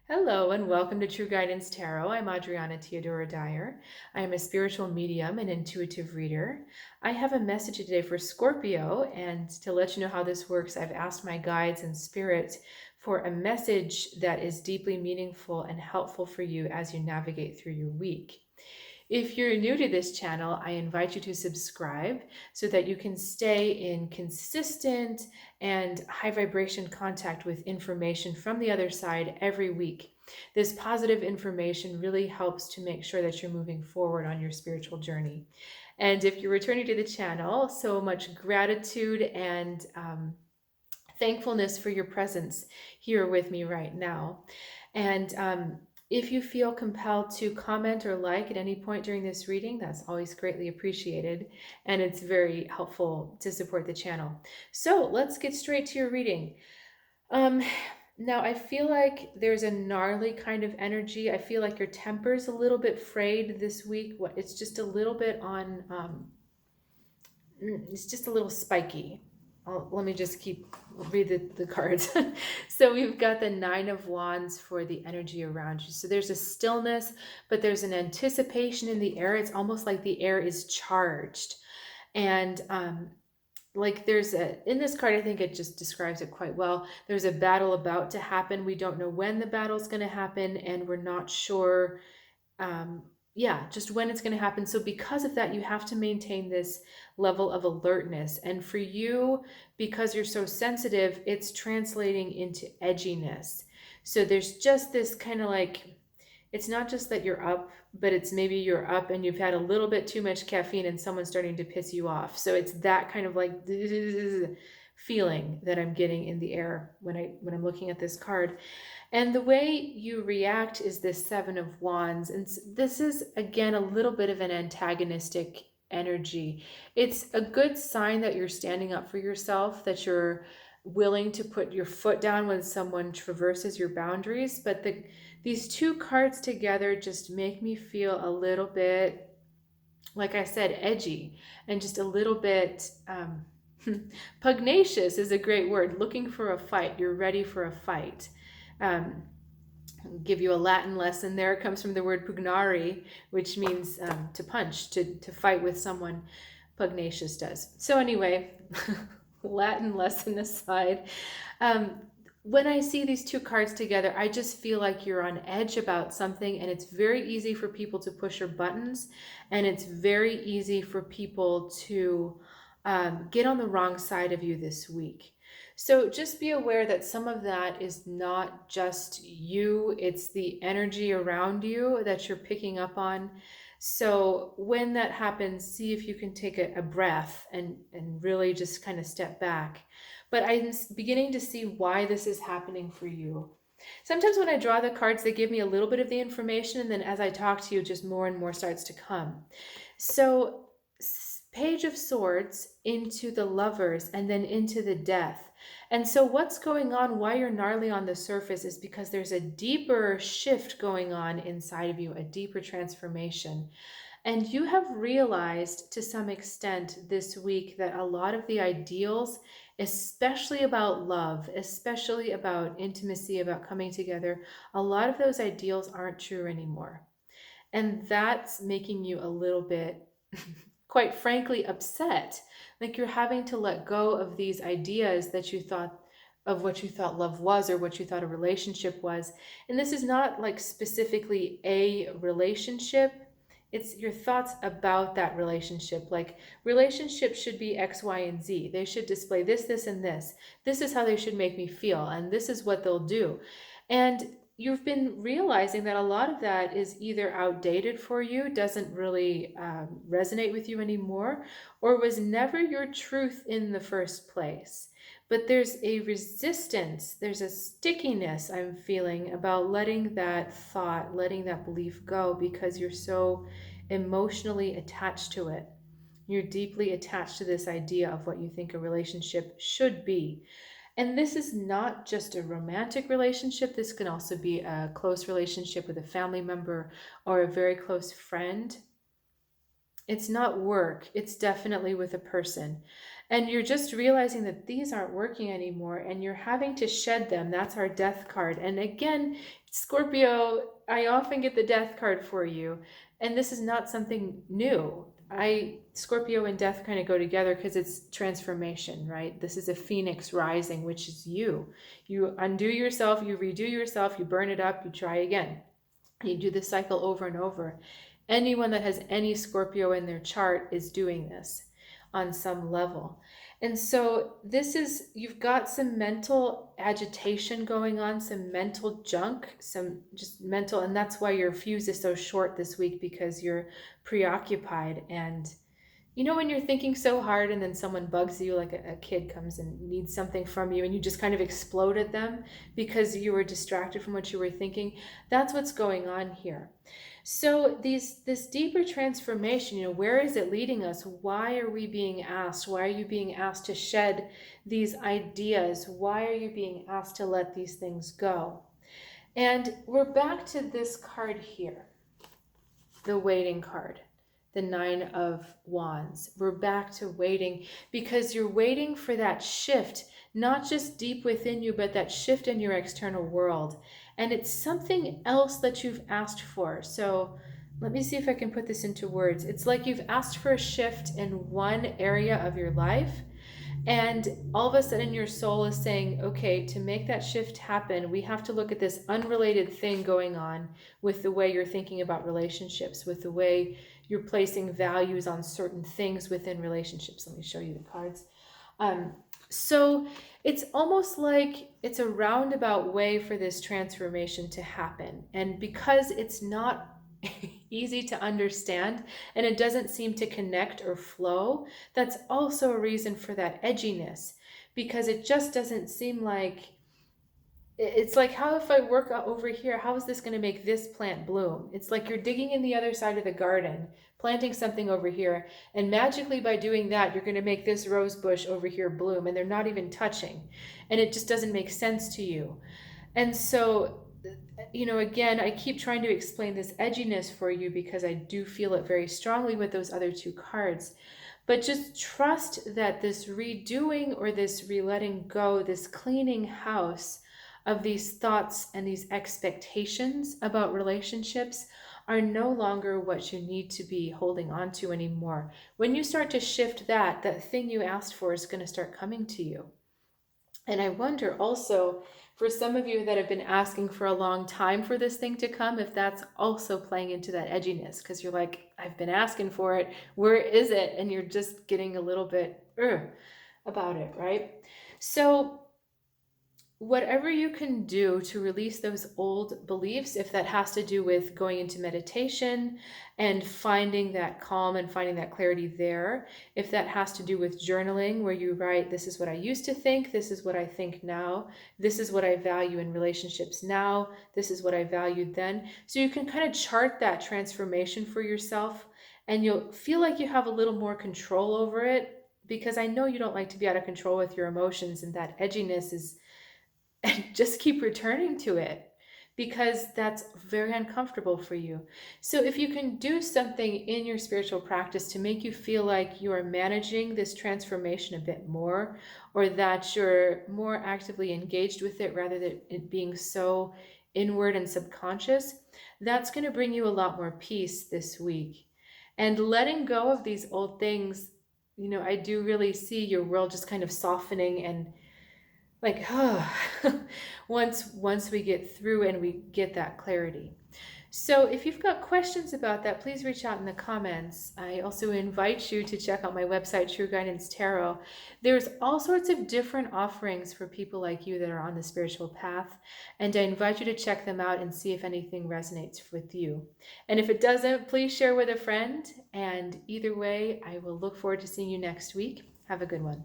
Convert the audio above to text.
Hello and welcome to True Guidance Tarot. I'm Adriana Teodoro-Dier. I am a spiritual medium and intuitive reader. I have a message today for Scorpio, and to let you know how this works, I've asked my guides and spirit for a message that is deeply meaningful and helpful for you as you navigate through your week. If you're new to this channel, I invite you to subscribe so that you can stay in consistent and high vibration contact with information from the other side every week. This positive information really helps to make sure that you're moving forward on your spiritual journey. And if you're returning to the channel, so much gratitude and thankfulness for your presence here with me right now. And if you feel compelled to comment or like at any point during this reading, that's always greatly appreciated. And it's very helpful to support the channel. So let's get straight to your reading. Um, Now, I feel like there's a gnarly kind of energy. I feel like your temper's a little bit frayed this week. It's just a little bit on, it's just a little spiky. Let me just read the cards. So we've got the Nine of Wands for the energy around you. So there's a stillness, but there's an anticipation in the air. It's almost like the air is charged. And like in this card, I think it just describes it quite well. There's a battle about to happen. We don't know when the battle's going to happen, and we're not sure just when it's going to happen. So because of that, you have to maintain this level of alertness. And for you, because you're so sensitive, it's translating into edginess. So there's just this kind of like, it's not just that you're up, but it's maybe you're up and you've had a little bit too much caffeine and someone's starting to piss you off. So it's that kind of like feeling that I'm getting in the air when I'm looking at this card. And the way you react is this Seven of Wands. And this is, again, a little bit of an antagonistic energy. It's a good sign that you're standing up for yourself, that you're willing to put your foot down when someone traverses your boundaries. But these two cards together just make me feel a little bit, like I said, edgy and just a little bit pugnacious is a great word. Looking for a fight. You're ready for a fight. Give you a Latin lesson there. It comes from the word pugnare, which means to punch, to fight with someone. Pugnacious does. So anyway, Latin lesson aside, when I see these two cards together, I just feel like you're on edge about something, and it's very easy for people to push your buttons, and it's very easy for people to get on the wrong side of you this week. So just be aware that some of that is not just you, it's the energy around you that you're picking up on. So when that happens, see if you can take a breath and really just kind of step back. But I'm beginning to see why this is happening for you. Sometimes when I draw the cards, they give me a little bit of the information, and then as I talk to you, just more and more starts to come. So Page of Swords into the Lovers and then into the Death. And so what's going on, why you're gnarly on the surface, is because there's a deeper shift going on inside of you, a deeper transformation. And you have realized to some extent this week that a lot of the ideals, especially about love, especially about intimacy, about coming together, a lot of those ideals aren't true anymore. And that's making you a little bit, quite frankly, upset. Like you're having to let go of these ideas that you thought of what you thought love was or what you thought a relationship was. And this is not like specifically a relationship. It's your thoughts about that relationship. Like relationships should be X, Y, and Z. They should display this, this, and this. This is how they should make me feel, and this is what they'll do. And you've been realizing that a lot of that is either outdated for you, doesn't really resonate with you anymore, or was never your truth in the first place. But there's a resistance, there's a stickiness I'm feeling about letting that thought, letting that belief go, because you're so emotionally attached to it. You're deeply attached to this idea of what you think a relationship should be. And this is not just a romantic relationship. This can also be a close relationship with a family member or a very close friend. It's not work. It's definitely with a person. And you're just realizing that these aren't working anymore and you're having to shed them. That's our death card. And again, Scorpio, I often get the death card for you. And this is not something new. Scorpio and death kind of go together because it's transformation, right? This is a phoenix rising, which is you. You undo yourself, you redo yourself, you burn it up, you try again. You do this cycle over and over. Anyone that has any Scorpio in their chart is doing this on some level. And so this is, you've got some mental agitation going on, some mental junk, some just mental, and that's why your fuse is so short this week, because you're preoccupied. And you know, when you're thinking so hard and then someone bugs you, like a kid comes and needs something from you and you just kind of explode at them because you were distracted from what you were thinking, that's what's going on here. So this deeper transformation, you know, where is it leading us? Why are we being asked? Why are you being asked to shed these ideas? Why are you being asked to let these things go? And we're back to this card here, the waiting card, the 9 of Wands. We're back to waiting because you're waiting for that shift, not just deep within you, but that shift in your external world. And it's something else that you've asked for. So let me see if I can put this into words. It's like you've asked for a shift in one area of your life, and all of a sudden your soul is saying, okay, to make that shift happen, we have to look at this unrelated thing going on with the way you're thinking about relationships, with the way you're placing values on certain things within relationships. Let me show you the cards. So it's almost like it's a roundabout way for this transformation to happen. And because it's not easy to understand and it doesn't seem to connect or flow, that's also a reason for that edginess, because it just doesn't seem like, it's like, how if I work over here, how is this going to make this plant bloom? It's like you're digging in the other side of the garden, planting something over here, and magically by doing that, you're going to make this rose bush over here bloom, and they're not even touching, and it just doesn't make sense to you. And so, you know, again, I keep trying to explain this edginess for you because I do feel it very strongly with those other two cards. But just trust that this redoing or this re-letting go, this cleaning house of these thoughts and these expectations about relationships are no longer what you need to be holding on to anymore. When you start to shift that, that thing you asked for is going to start coming to you. And I wonder also, for some of you that have been asking for a long time for this thing to come, if that's also playing into that edginess, because you're like, I've been asking for it, where is it? And you're just getting a little bit about it, right? So whatever you can do to release those old beliefs, if that has to do with going into meditation and finding that calm and finding that clarity there, if that has to do with journaling, where you write, this is what I used to think, this is what I think now, this is what I value in relationships now, this is what I valued then. So you can kind of chart that transformation for yourself, and you'll feel like you have a little more control over it, because I know you don't like to be out of control with your emotions, and that edginess is, and just keep returning to it because that's very uncomfortable for you. So if you can do something in your spiritual practice to make you feel like you are managing this transformation a bit more, or that you're more actively engaged with it rather than it being so inward and subconscious, that's going to bring you a lot more peace this week. And letting go of these old things, you know, I do really see your world just kind of softening and like, once we get through and we get that clarity. So if you've got questions about that, please reach out in the comments. I also invite you to check out my website, True Guidance Tarot. There's all sorts of different offerings for people like you that are on the spiritual path, and I invite you to check them out and see if anything resonates with you. And if it doesn't, please share with a friend. And either way, I will look forward to seeing you next week. Have a good one.